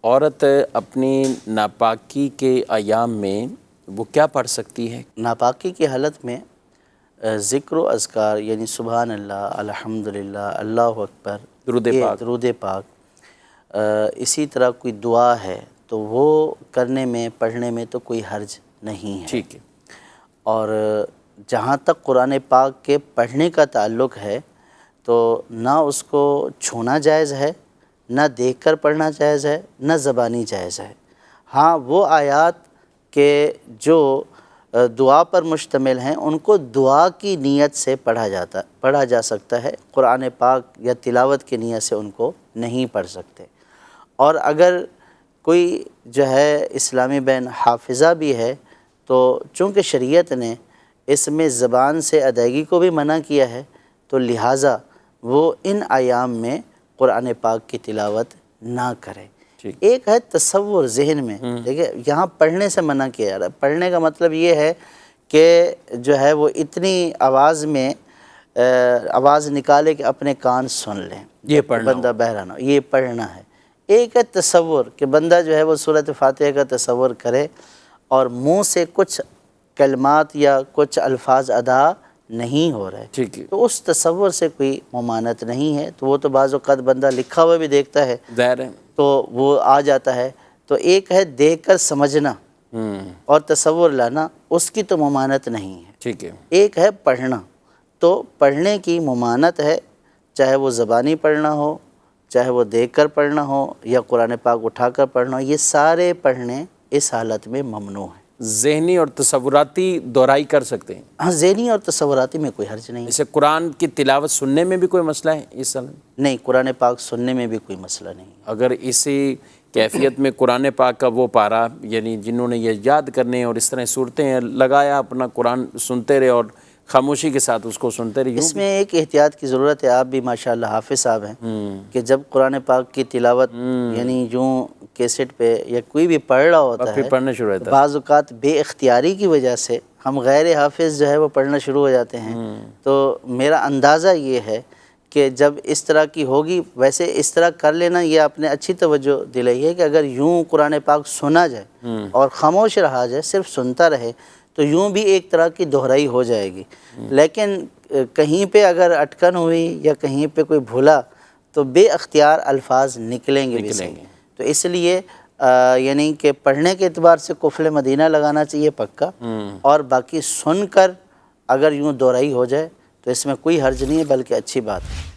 औरत अपनी नापाकी के अयाम में वो क्या पढ़ सकती है? नापाकी की हालत में ज़िक्र व अज़कार यानी सुबहान अल्लाह, अल्हम्दुलिल्लाह, अल्लाहु अकबर, दुरूद पाक, इसी तरह कोई दुआ है तो वो करने में, पढ़ने में तो कोई हर्ज नहीं है। ठीक है। और जहाँ तक कुरान पाक के पढ़ने का ताल्लुक़ है तो ना उसको छूना जायज़ है, ना देखकर पढ़ना जायज़ है, ना ज़बानी जायज़ है। हाँ, वो आयात के जो दुआ पर मुश्तमिल हैं उनको दुआ की नीयत से पढ़ा जा सकता है। कुरान पाक या तिलावत की नीयत से उनको नहीं पढ़ सकते। और अगर कोई जो है इस्लामी बहन हाफिज़ा भी है तो चूँकि शरीयत ने इसमें ज़बान से अदायगी को भी मना किया है तो लिहाजा वो इन आयाम में कुरान पाक की तिलावत ना करे। एक है तसव्वुर ज़हन में, देखिए यहाँ पढ़ने से मना किया जा रहा है। पढ़ने का मतलब ये है कि जो है वो इतनी आवाज़ में आवाज़ निकाले कि अपने कान सुन लें, ये पढ़ना, बंदा बहरा ना, ये पढ़ना है। एक है तसव्वुर कि बंदा जो है वो सूरत फातिहा का तसव्वुर करे और मुँह से कुछ कलमात या कुछ अल्फाज अदा नहीं हो रहे, ठीक है, तो उस तसव्वुर से कोई ममानत नहीं है। तो वो तो बाज़ औक़ात बंदा लिखा हुआ भी देखता है, ज़ाहिर है, तो वो आ जाता है। तो एक है देख कर समझना और तसव्वुर लाना, उसकी तो ममानत नहीं है। ठीक है। एक है पढ़ना, तो पढ़ने की ममानत है, चाहे वो ज़बानी पढ़ना हो, चाहे वो देख कर पढ़ना हो या कुरान पाक उठा कर पढ़ना हो, ये सारे पढ़ने इस हालत में ममनू है। ज़हनी और तसव्वुराती दोहराई कर सकते हैं? हाँ, ज़हनी और तसव्वुराती में कोई हर्ज नहीं। जैसे कुरान की तिलावत सुनने में भी कोई मसला है इस साल? नहीं, कुरान पाक सुनने में भी कोई मसला नहीं। अगर इसी कैफियत में कुरान पाक का वो पारा, यानी जिन्होंने ये याद करने और इस तरह सूरतें लगाया, अपना कुरान सुनते रहे और खामोशी के साथ उसको सुनते रहे, इसमें एक एहतियात की ज़रूरत है। आप भी माशाअल्लाह हाफिज़ साहब हैं कि जब कुरान पाक की तिलावत यानी यूँ कैसेट पे या कोई भी पढ़ रहा होता है, पढ़ना शुरू होता है, बाज़ औक़ात बेइख्तियारी की वजह से हम गैर हाफिज़ जो है वो पढ़ना शुरू हो जाते हैं। तो मेरा अंदाज़ा ये है कि जब इस तरह की होगी, वैसे इस तरह कर लेना, ये आपने अच्छी तवज्जो दिलाई है कि अगर यूँ कुरान पाक सुना जाए और ख़ामोश रहा जाए, सिर्फ सुनता रहे, तो यूँ भी एक तरह की दोहराई हो जाएगी। लेकिन कहीं पे अगर अटकन हुई या कहीं पे कोई भूला तो बेअख्तियार अल्फाज निकलेंगे भी सही। तो इसलिए यानी कि पढ़ने के एतबार से कुफ़ल मदीना लगाना चाहिए पक्का, और बाकी सुनकर अगर यूँ दोहराई हो जाए तो इसमें कोई हर्ज नहीं है, बल्कि अच्छी बात है।